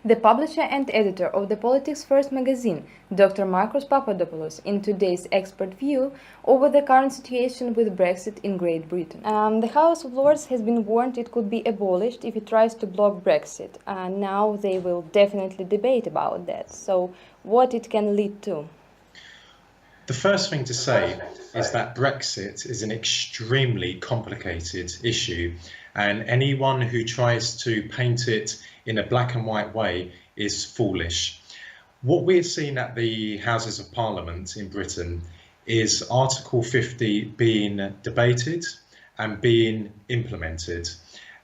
The publisher and editor of the Politics First magazine, Dr. Marcus Papadopoulos, in today's expert view over the current situation with Brexit in Great Britain. The House of Lords has been warned it could be abolished if it tries to block Brexit. Now they will definitely debate about that. So, what it can lead to? The first thing to say is that Brexit is an extremely complicated issue, and anyone who tries to paint it in a black and white way is foolish. What we're seeing at the Houses of Parliament in Britain is Article 50 being debated and being implemented.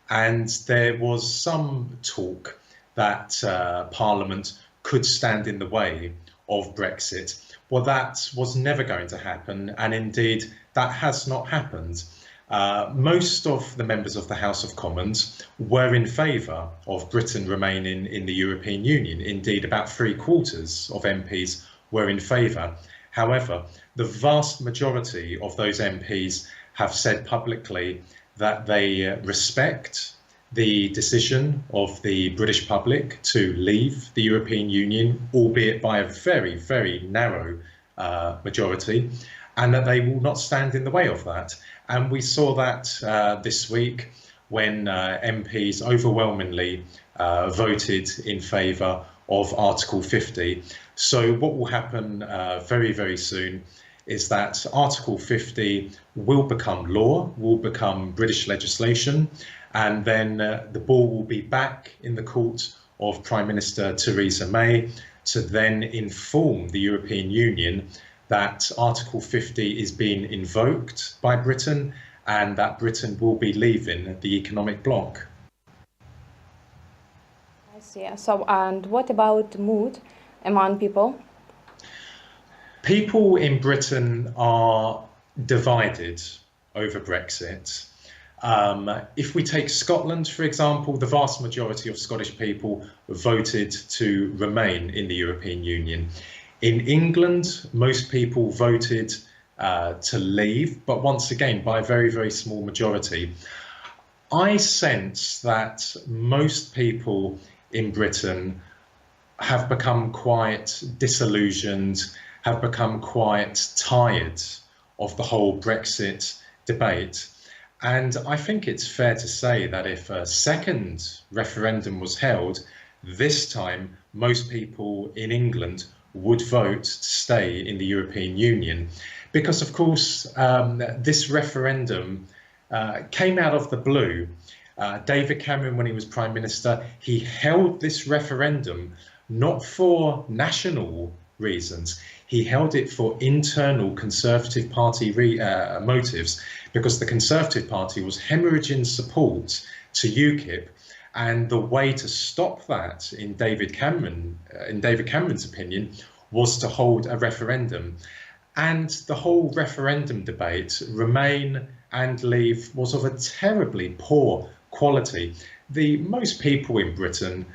And there was some talk that Parliament could stand in the way of Brexit. Well, that was never going to happen, and indeed that has not happened. Most of the members of the House of Commons were in favour of Britain remaining in the European Union. Indeed, about 3/4 of MPs were in favour. However, the vast majority of those MPs have said publicly that they respect the decision of the British public to leave the European Union, albeit by a very, very narrow majority, and that they will not stand in the way of that. And we saw that this week when MPs overwhelmingly voted in favour of Article 50. So what will happen very, very soon is that Article 50 will become law, will become British legislation, and then the ball will be back in the court of Prime Minister Theresa May to then inform the European Union that Article 50 is being invoked by Britain and that Britain will be leaving the economic bloc. I see. So, and what about the mood among people? People in Britain are divided over Brexit. If we take Scotland, for example, the vast majority of Scottish people voted to remain in the European Union. In England, most people voted to leave, but once again, by a very, very small majority. I sense that most people in Britain have become quite disillusioned, have become quite tired of the whole Brexit debate. And I think it's fair to say that if a second referendum was held, this time most people in England would vote to stay in the European Union. Because, of course, this referendum came out of the blue. David Cameron, when he was Prime Minister, he held this referendum not for national reasons. He held it for internal Conservative Party motives, because the Conservative Party was hemorrhaging support to UKIP, and the way to stop that, in David Cameron's opinion, was to hold a referendum. And the whole referendum debate, Remain and Leave, was of a terribly poor quality. Most people in Britain,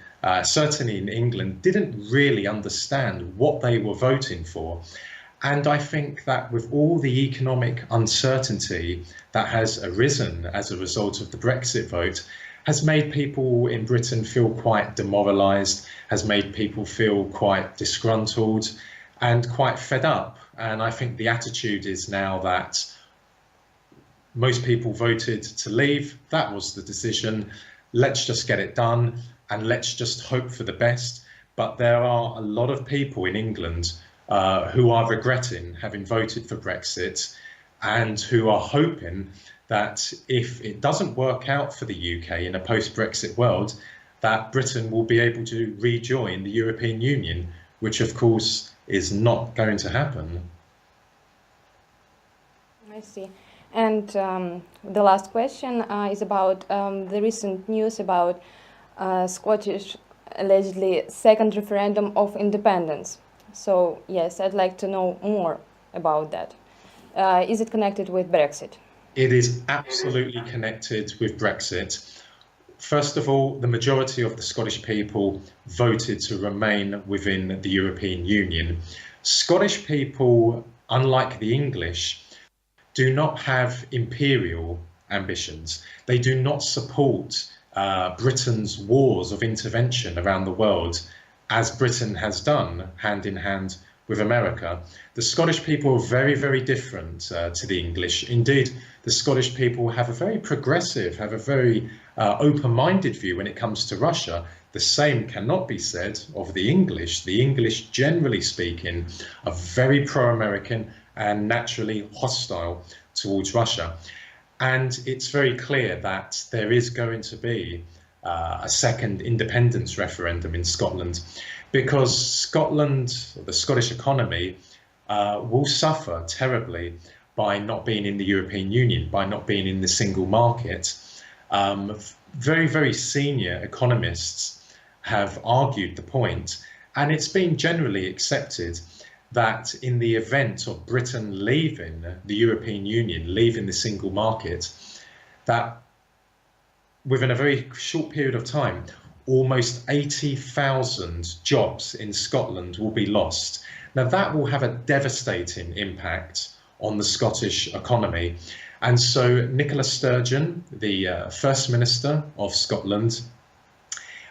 certainly in England, didn't really understand what they were voting for. And I think that with all the economic uncertainty that has arisen as a result of the Brexit vote, has made people in Britain feel quite demoralised, has made people feel quite disgruntled and quite fed up. And I think the attitude is now that most people voted to leave. That was the decision. Let's just get it done and let's just hope for the best. But there are a lot of people in England who are regretting having voted for Brexit and who are hoping that if it doesn't work out for the UK in a post-Brexit world, that Britain will be able to rejoin the European Union, which of course is not going to happen. I see. And the last question is about the recent news about Scottish allegedly second referendum of independence. So yes, I'd like to know more about that. Is it connected with Brexit? It is absolutely connected with Brexit. First of all, the majority of the Scottish people voted to remain within the European Union. Scottish people, unlike the English, do not have imperial ambitions. They do not support Britain's wars of intervention around the world, as Britain has done hand in hand with America. The Scottish people are very, very different to the English. Indeed, the Scottish people have a very progressive, have a very open-minded view when it comes to Russia. The same cannot be said of the English. The English, generally speaking, are very pro-American and naturally hostile towards Russia. And it's very clear that there is going to be a second independence referendum in Scotland, because Scotland, the Scottish economy, will suffer terribly by not being in the European Union, by not being in the single market. Very, very senior economists have argued the point, and it's been generally accepted that in the event of Britain leaving the European Union, leaving the single market, that within a very short period of time, almost 80,000 jobs in Scotland will be lost. Now that will have a devastating impact on the Scottish economy. And so Nicola Sturgeon, the First Minister of Scotland,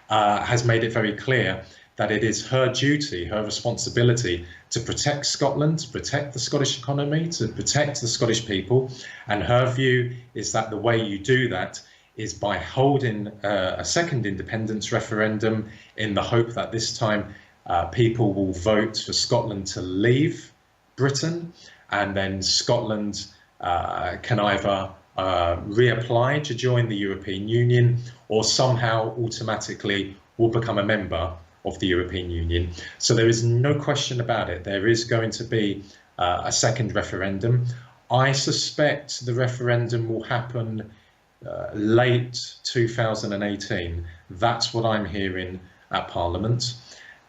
has made it very clear that it is her duty, her responsibility to protect Scotland, to protect the Scottish economy, to protect the Scottish people. And her view is that the way you do that is by holding a second independence referendum in the hope that this time people will vote for Scotland to leave Britain, and then Scotland can either reapply to join the European Union or somehow automatically will become a member of the European Union. So there is no question about it. There is going to be a second referendum. I suspect the referendum will happen late 2018. That's what I'm hearing at Parliament.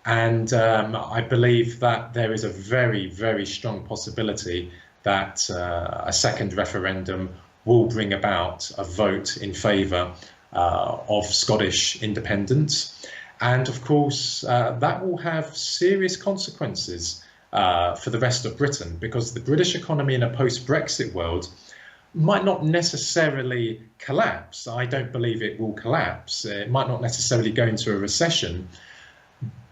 And I believe that there is a very, very strong possibility that a second referendum will bring about a vote in favour of Scottish independence. And of course, that will have serious consequences for the rest of Britain, because the British economy in a post-Brexit world might not necessarily collapse. I don't believe it will collapse. It might not necessarily go into a recession,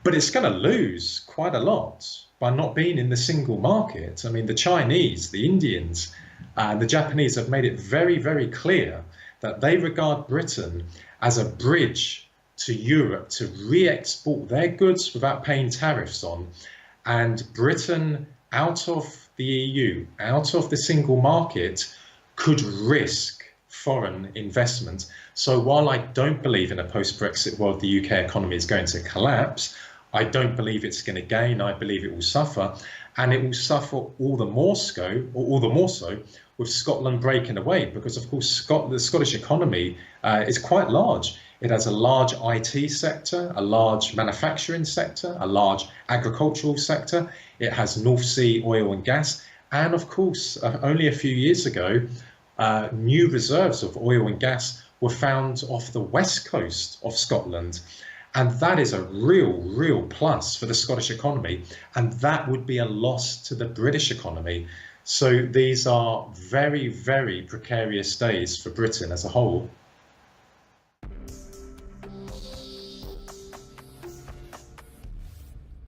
but it's going to lose quite a lot by not being in the single market. I mean, the Chinese, the Indians, and the Japanese have made it very, very clear that they regard Britain as a bridge to Europe to re-export their goods without paying tariffs on. And Britain out of the EU, out of the single market, could risk foreign investment. So while I don't believe in a post-Brexit world the UK economy is going to collapse, I don't believe it's going to gain. I believe it will suffer, and it will suffer all the more so with Scotland breaking away, because of course the Scottish economy is quite large. It has a large IT sector, a large manufacturing sector, a large agricultural sector. It has North Sea oil and gas. And of course, only a few years ago, new reserves of oil and gas were found off the west coast of Scotland. And that is a real plus for the Scottish economy. And that would be a loss to the British economy. So these are very, very precarious days for Britain as a whole.